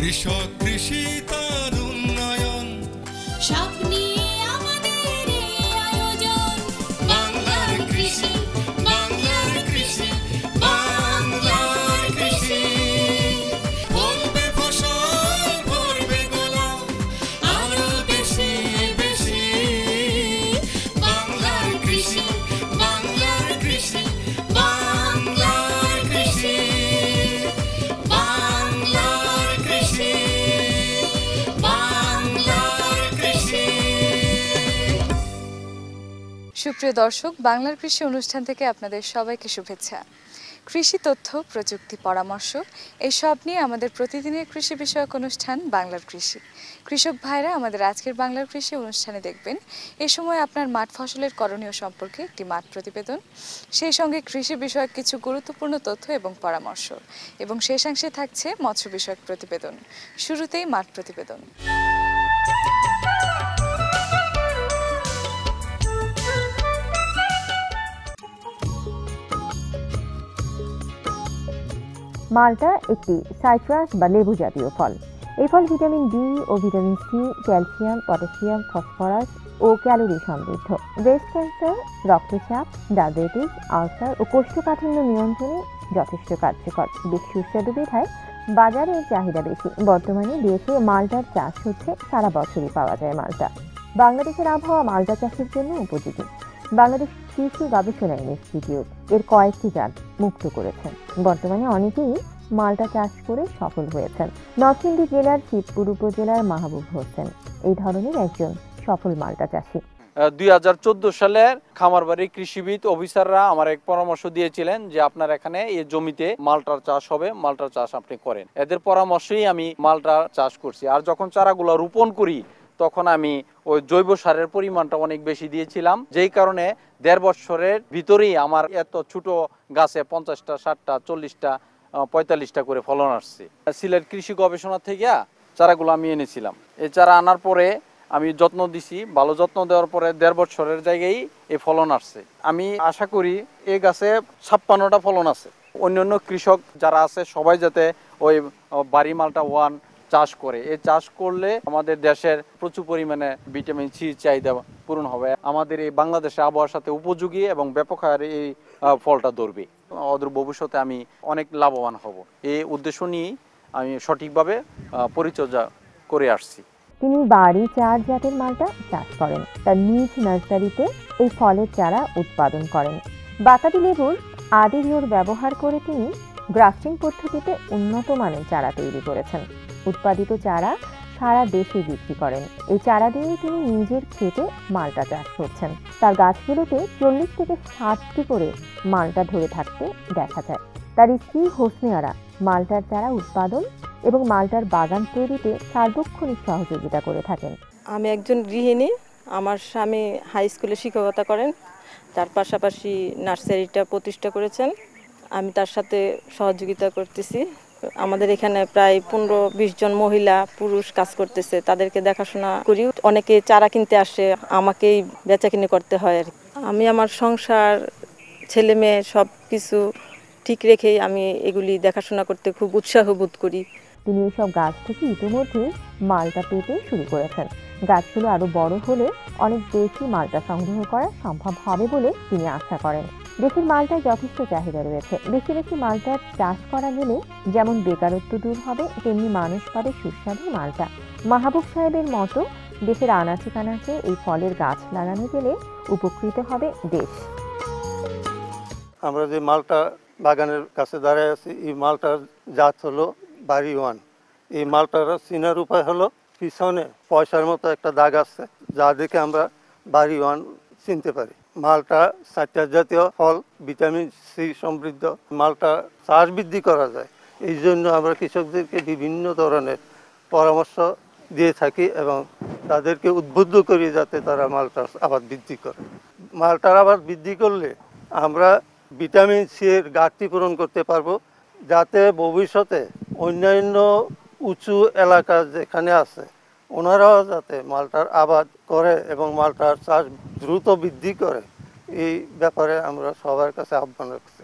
কৃষক কৃষি তার উন্নয়ন সব নিয়ে আমাদের এই আয়োজন। বাংলার কৃষি, বাংলার কৃষি, বাংলার কৃষি। ফলবে ফসল ভরবে গোলা আরো বেশি বেশি। বাংলার কৃষি, বাংলার কৃষি, বাংলার কৃষি, বাংলার কৃষি, বাংলার কৃষি। সুপ্রিয় দর্শক, বাংলার কৃষি অনুষ্ঠান থেকে আপনাদের সবাইকে শুভেচ্ছা। কৃষি তথ্য, প্রযুক্তি, পরামর্শ এই সব নিয়ে আমাদের প্রতিদিনের কৃষি বিষয়ক অনুষ্ঠান বাংলার কৃষি। কৃষক ভাইরা আমাদের আজকের বাংলার কৃষি অনুষ্ঠানে দেখবেন এই সময় আপনার মাঠ ফসলের করণীয় সম্পর্কে একটি মাঠ প্রতিবেদন, সেই সঙ্গে কৃষি বিষয়ক কিছু গুরুত্বপূর্ণ তথ্য এবং পরামর্শ, এবং শেষাংশে থাকছে মৎস্য বিষয়ক প্রতিবেদন। শুরুতেই মাঠ প্রতিবেদন। মালটা একটি সাইট্রাস বা লেবু জাতীয় ফল। এই ফল ভিটামিন ডি ও vitamin C, calcium, potassium, phosphorus ও ক্যালোরি সমৃদ্ধ। ব্রেস্ট ক্যান্সার, রক্তচাপ, ডায়াবেটিস, আলসার ও কোষ্ঠকাঠিন্য নিয়ন্ত্রণে যথেষ্ট কার্যকর। বেশ সুস্বাদু বিধায় বাজারে এর চাহিদা বেশি। বর্তমানে দেশে মালটার চাষ হচ্ছে, সারা বছরই পাওয়া যায় মালটা। বাংলাদেশের আবহাওয়া মালটা চাষের জন্য উপযোগী। বাংলাদেশ কৃষি গবেষণা ইনস্টিটিউট এর কয়েকটি জাত মুক্ত করেছেন। বর্তমানে অনেকেই মালটা চাষ করে সফল হয়েছেন। নরসিংদী জেলার শিবপুর উপজেলার মাহবুব হোসেন এই ধরনের একজন সফল মালটা চাষী। 2014 সালের খামারবাড়ি কৃষিবিদ অফিসাররা আমার এক পরামর্শ দিয়েছিলেন যে আপনার এখানে এই জমিতে মালটার চাষ হবে, মালটার চাষ আপনি করেন। এদের পরামর্শেই আমি মালটা চাষ করছি। আর যখন চারাগুলো রোপণ করি তখন আমি ওই জৈব সারের পরিমাণটা অনেক বেশি দিয়েছিলাম, যেই কারণে 1.5 বছরের ভিতরেই আমার এত ছোট গাছে 50টা, 60টা, 40টা, 45টা করে ফলন আসছে। সিলেট কৃষি গবেষণা থেকে চারাগুলো আমি এনেছিলাম। এই চারা আনার পরে আমি যত্ন দিছি। ভালো যত্ন দেওয়ার পরে 1.5 বছরের জায়গায় এই ফলন আসছে। আমি আশা করি এই গাছে 56টা ফলন আছে। অন্যান্য কৃষক যারা আছে সবাই যাতে ওই বাড়ি মালটা 1 চাষ করে। এই চাষ করলে আমাদের দেশের প্রচুর পরিমাণে ভিটামিন সি চাহিদা পূরণ হবে। আমাদের এই বাংলাদেশের আবহাওয়ার সাথে উপযোগী এবং ব্যাপক হারে এই ফলটা ধরবে। অদূর ভবিষ্যতে আমি অনেক লাভবান হব। এই উদ্দেশ্য নিয়ে আমি সঠিকভাবে পরিচর্যা করে আসছি। তিনি বাড়ি 4 জাতের মালটা চাষ করেন। তার নিজ নার্সারিতে এই ফলের চারা উৎপাদন করেন। বাতাবি লেবুর আদিরিওর ব্যবহার করে তিনি গ্রাফটিং পদ্ধতিতে উন্নত মানের চারা তৈরি করেছেন। উৎপাদিত চারা সারা দেশে বিক্রি করেন। এই চারা দিয়েই তিনি নিজের ক্ষেতে মালটা চাষ করছেন। তার গাছগুলোতে 40 থেকে 60টি করে মালটা ধরে থাকতে দেখা যায়। তার স্ত্রী হোসনে আরা মালটার চারা উৎপাদন এবং মালটার বাগান তৈরিতে সার্বক্ষণিক সহযোগিতা করে থাকেন। আমি একজন গৃহিণী। আমার স্বামী হাই স্কুলে শিক্ষকতা করেন, তার পাশাপাশি নার্সারিটা প্রতিষ্ঠা করেছেন। আমি তার সাথে সহযোগিতা করতেছি। আমাদের এখানে প্রায় 15-20 জন মহিলা পুরুষ কাজ করতেছে, তাদেরকে দেখাশোনা করি। অনেকে চারা কিনতে আসে, আমাকেই বেচাকিনি করতে হয়। আমি আমার সংসার, ছেলে মেয়ে সব কিছু ঠিক রেখেই আমি এগুলি দেখাশোনা করতে খুব উৎসাহ বোধ করি। তিনি এইসব গাছ থেকে ইতিমধ্যে মালটা পেতে শুরু করেছেন। গাছগুলো আরো বড় হলে অনেক বেশি মালটা সংগ্রহ করা সম্ভব হবে বলে তিনি আশা করেন। দেশের মালটায় যথেষ্ট চাহিদা রয়েছে। বেশি বেশি মালটা চাষ করা গেলে যেমন বেকারত্ব দূর হবে, তেমনি মানুষ পাবে সুস্বাদু মালটা। মাহবুব সাহেবের মতো দেশের আনাচে কানাচে এই ফলের গাছ লাগানো গেলে উপকৃত হবে দেশ। আমরা যে মালটা বাগানের কাছে দাঁড়ায় আছি, এই মালটার জাত হলো বাড়ি 1। এই মালটার চিনার উপায় হলো পিছনে পয়সার মতো একটা দাগ আছে, যা দেখে আমরা বাড়ি 1 চিনতে পারি। মালটা সাইট্রাস জাতীয় ফল, ভিটামিন সি সমৃদ্ধ। মালটা চাষ বৃদ্ধি করা যায়, এই জন্য আমরা কৃষকদেরকে বিভিন্ন ধরনের পরামর্শ দিয়ে থাকি এবং তাদেরকে উদ্বুদ্ধ করি যাতে তারা মালটার আবাদ বৃদ্ধি করে। মালটার আবাদ বৃদ্ধি করলে আমরা ভিটামিন সি এর ঘাটতি পূরণ করতে পারবো, যাতে ভবিষ্যতে অন্যান্য উঁচু এলাকা যেখানে আছে ওনারাও যাতে মালটার আবাদ করে এবং মালটার চাষ দ্রুত বৃদ্ধি করে। এই ব্যাপারে আমরা সবার কাছে আহ্বান রাখছি।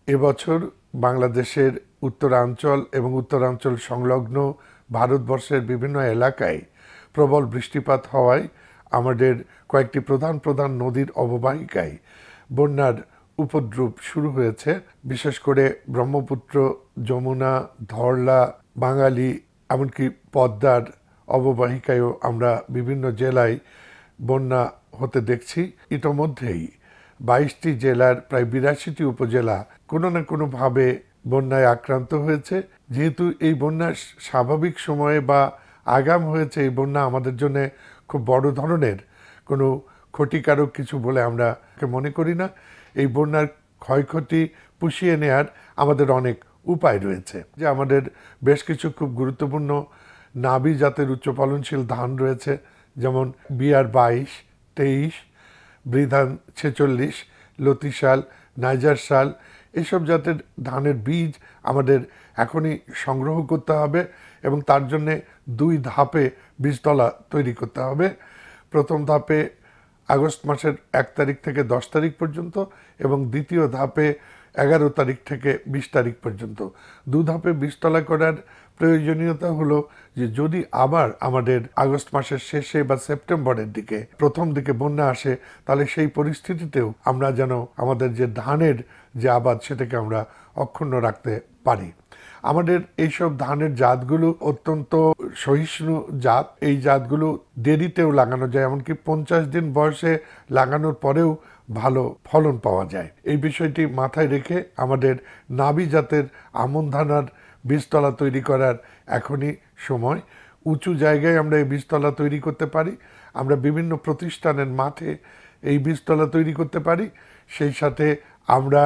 এবছর বাংলাদেশের উত্তরাঞ্চল এবং উত্তরাঞ্চল সংলগ্ন ভারতবর্ষের বিভিন্ন এলাকায় প্রবল বৃষ্টিপাত হওয়ায় আমাদের কয়েকটি প্রধান প্রধান নদীর অববাহিকায় বন্যার উপদ্রব শুরু হয়েছে। বিশেষ করে ব্রহ্মপুত্র, যমুনা, ধরলা, বাঙালি, এমনকি পদ্মার অববাহিকায়ও আমরা বিভিন্ন জেলায় বন্যা হতে দেখছি। ইতোমধ্যেই 22টি জেলার প্রায় 82টি উপজেলা কোনো না কোনোভাবে বন্যায় আক্রান্ত হয়েছে। যেহেতু এই বন্যা স্বাভাবিক সময়ে বা আগাম হয়েছে, এই বন্যা আমাদের জন্য খুব বড় ধরনের কোনো ক্ষতিকারক কিছু বলে আমরা মনে করি না। এই বন্যার ক্ষয়ক্ষতি পুষিয়ে নেয়ার আমাদের অনেক উপায় রয়েছে। যে আমাদের বেশ কিছু খুব গুরুত্বপূর্ণ নাবি জাতের উচ্চ ফলনশীল ধান রয়েছে, যেমন বিআর 22, 23, বৃধান 46, লতিশাল, নাইজার শাল, এইসব জাতের ধানের বীজ আমাদের এখনই সংগ্রহ করতে হবে এবং তার জন্যে 2 ধাপে বীজতলা তৈরি করতে হবে। প্রথম ধাপে আগস্ট মাসের 1 তারিখ থেকে 10 তারিখ পর্যন্ত এবং দ্বিতীয় ধাপে 11 তারিখ থেকে 20 তারিখ পর্যন্ত। 2 ধাপে বীজতলা করার প্রয়োজনীয়তা হলো যে যদি আবার আমাদের আগস্ট মাসের শেষে বা সেপ্টেম্বরের দিকে প্রথম দিকে বন্যা আসে, তাহলে সেই পরিস্থিতিতেও আমরা যেন আমাদের যে ধানের যে আবাদ সেটাকে আমরা অক্ষুণ্ণ রাখতে পারি। আমাদের এইসব ধানের জাতগুলো অত্যন্ত সহিষ্ণু জাত। এই জাতগুলো দেরিতেও লাগানো যায়, এমনকি 50 দিন বয়সে লাগানোর পরেও ভালো ফলন পাওয়া যায়। এই বিষয়টি মাথায় রেখে আমাদের নাবি জাতের আমন ধানের বীজতলা তৈরি করার এখনই সময়। উঁচু জায়গায় আমরা এই বীজতলা তৈরি করতে পারি। আমরা বিভিন্ন প্রতিষ্ঠানের মাঠে এই বীজতলা তৈরি করতে পারি। সেই সাথে আমরা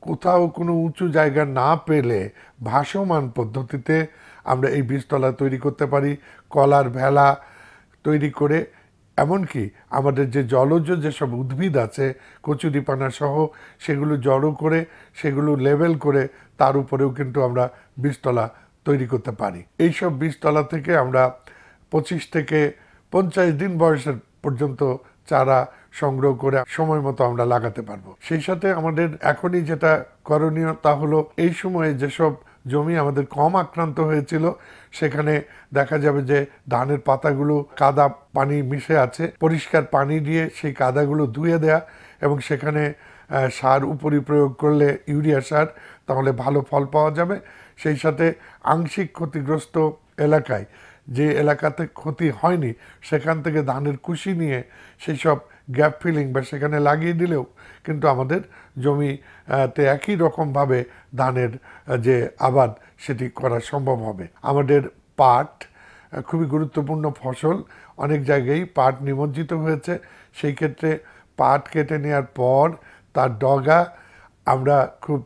কোথাও কোনো উঁচু জায়গা না পেলে ভাসমান পদ্ধতিতে আমরা এই বীজতলা তৈরি করতে পারি। কলার ভেলা তৈরি করে, এমনকি আমাদের যে জলজ যেসব উদ্ভিদ আছে কচুরিপানা সহ, সেগুলো জড়ো করে সেগুলো লেবেল করে তার উপরেও কিন্তু আমরা বীজতলা তৈরি করতে পারি। এইসব বীজতলা থেকে আমরা 25 থেকে 50 দিন বয়সের পর্যন্ত চারা সংগ্রহ করে সময় মতো আমরা লাগাতে পারবো। সেই সাথে আমাদের এখনই যেটা করণীয় তা হলো এই সময়ে যেসব জমি আমাদের কম আক্রান্ত হয়েছিল সেখানে দেখা যাবে যে ধানের পাতাগুলো কাদা পানি মিশে আছে, পরিষ্কার পানি দিয়ে সেই কাদাগুলো ধুয়ে দেয়া এবং সেখানে সার উপরি প্রয়োগ করলে ইউরিয়া সার, তাহলে ভালো ফল পাওয়া যাবে। সেই সাথে আংশিক ক্ষতিগ্রস্ত এলাকায়, যে এলাকাতে ক্ষতি হয়নি, সেখান থেকে ধানের কুশি নিয়ে সেই সব গ্যাপ ফিলিং বা সেখানে লাগিয়ে দিলেও কিন্তু আমাদের জমিতে একই রকমভাবে ধানের যে আবাদ সেটি করা সম্ভব হবে। আমাদের পাট খুবই গুরুত্বপূর্ণ ফসল, অনেক জায়গায় পাট নিমজ্জিত হয়েছে। সেই ক্ষেত্রে পাট কেটে নেওয়ার পর তার ডগা আমরা খুব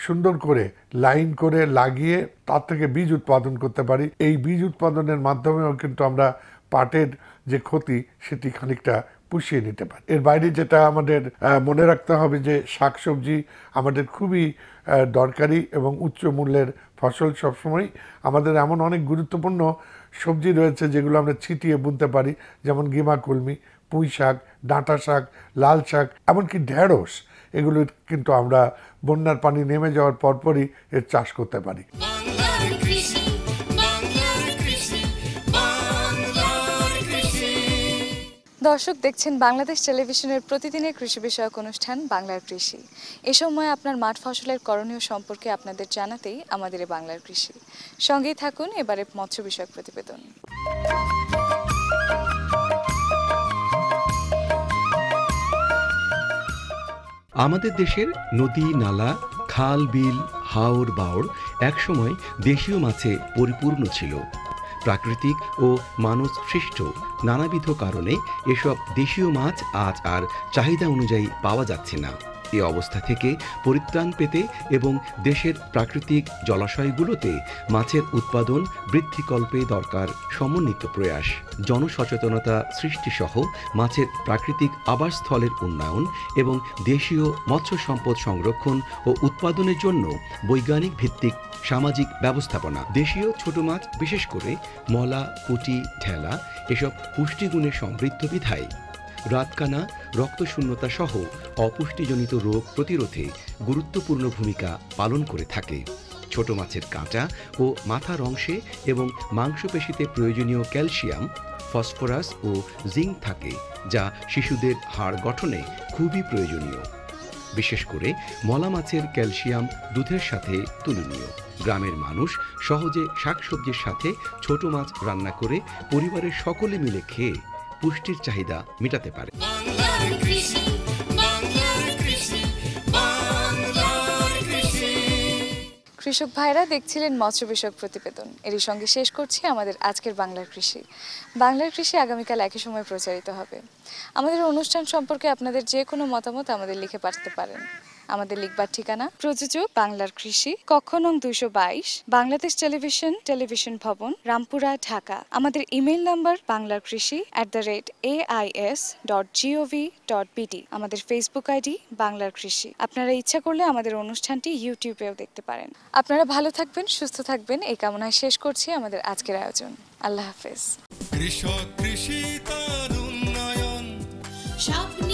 সুন্দর করে লাইন করে লাগিয়ে তার থেকে বীজ উৎপাদন করতে পারি। এই বীজ উৎপাদনের মাধ্যমেও কিন্তু আমরা পাটের যে ক্ষতি সেটি খানিকটা পুষিয়ে নিতে পারি। এর বাইরে যেটা আমাদের মনে রাখতে হবে যে শাকসবজি আমাদের খুবই দরকারি এবং উচ্চ মূল্যের ফসল। সবসময় আমাদের এমন অনেক গুরুত্বপূর্ণ সবজি রয়েছে যেগুলো আমরা ছিটিয়ে বুনতে পারি, যেমন গিমা কলমি, পুঁই শাক, ডাঁটা শাক, লাল শাক, এমনকি ঢেঁড়স। এগুলো কিন্তু আমরা বন্যার পানি নেমে যাওয়ার পরপরই এর চাষ করতে পারি। বাংলার কৃষি, বাংলার কৃষি, বাংলার কৃষি। দর্শক দেখছেন বাংলাদেশ টেলিভিশনের প্রতিদিনের কৃষি বিষয়ক অনুষ্ঠান বাংলার কৃষি। এ সময় আপনার মাঠ ফসলের করণীয় সম্পর্কে আপনাদের জানাতেই আমাদের বাংলার কৃষি। সঙ্গেই থাকুন এবারে মৎস্য বিষয়ক প্রতিবেদন। আমাদের দেশের নদী, নালা, খাল, বিল, হাওর, বাওড় একসময় দেশীয় মাছে পরিপূর্ণ ছিল। প্রাকৃতিক ও মানব সৃষ্ট নানাবিধ কারণে এসব দেশীয় মাছ আজ আর চাহিদা অনুযায়ী পাওয়া যাচ্ছে না। এ অবস্থা থেকে পরিত্রাণ পেতে এবং দেশের প্রাকৃতিক জলাশয়গুলোতে মাছের উৎপাদন বৃদ্ধিকল্পে দরকার সমন্বিত প্রয়াস। জনসচেতনতা সৃষ্টিসহ মাছের প্রাকৃতিক আবাসস্থলের উন্নয়ন এবং দেশীয় মৎস্য সম্পদ সংরক্ষণ ও উৎপাদনের জন্য বৈজ্ঞানিক ভিত্তিক সামাজিক ব্যবস্থাপনা। দেশীয় ছোট মাছ, বিশেষ করে মলা, পুঁটি, ঢেলা এসব পুষ্টিগুণে সমৃদ্ধ বিধায় রাতকানা, রক্তশূন্যতা সহ অপুষ্টিজনিত রোগ প্রতিরোধে গুরুত্বপূর্ণ ভূমিকা পালন করে থাকে। ছোট মাছের কাঁটা ও মাথার অংশে এবং মাংসপেশিতে প্রয়োজনীয় ক্যালসিয়াম, ফসফরাস ও জিঙ্ক থাকে, যা শিশুদের হাড় গঠনে খুবই প্রয়োজনীয়। বিশেষ করে মলা মাছের ক্যালসিয়াম দুধের সাথে তুলনীয়। গ্রামের মানুষ সহজে শাকসবজির সাথে ছোট মাছ রান্না করে পরিবারের সকলে মিলে খেয়ে পুষ্টির চাহিদা মেটাতে পারে। বাংলার কৃষি, বাংলার কৃষি, বাংলার কৃষি। কৃষক ভাইরা দেখছিলেন মৎস্য বিষয়ক প্রতিবেদন। এরই সঙ্গে শেষ করছি আমাদের আজকের বাংলার কৃষি। বাংলার কৃষি আগামীকাল একই সময় প্রচারিত হবে। আমাদের অনুষ্ঠান সম্পর্কে আপনাদের যে কোনো মতামত আমাদের লিখে পাঠাতে পারেন। আমাদের লিখবার ঠিকানা প্রযোজক বাংলার কৃষি, কক্ষ নং 222, বাংলাদেশ টেলিভিশন ভবন, রামপুরা, ঢাকা। আমাদের ইমেইল নাম্বার banglarkrishi@ais.gov.bt। আমাদের ফেসবুক আইডি বাংলার কৃষি। আপনারা ইচ্ছা করলে আমাদের অনুষ্ঠানটি ইউটিউবেও দেখতে পারেন। আপনারা ভালো থাকবেন, সুস্থ থাকবেন, এই কামনায় শেষ করছি আমাদের আজকের আয়োজন। আল্লাহ হাফেজ। কৃষক, কৃষি তার উন্নয়ন, স্বপ্ন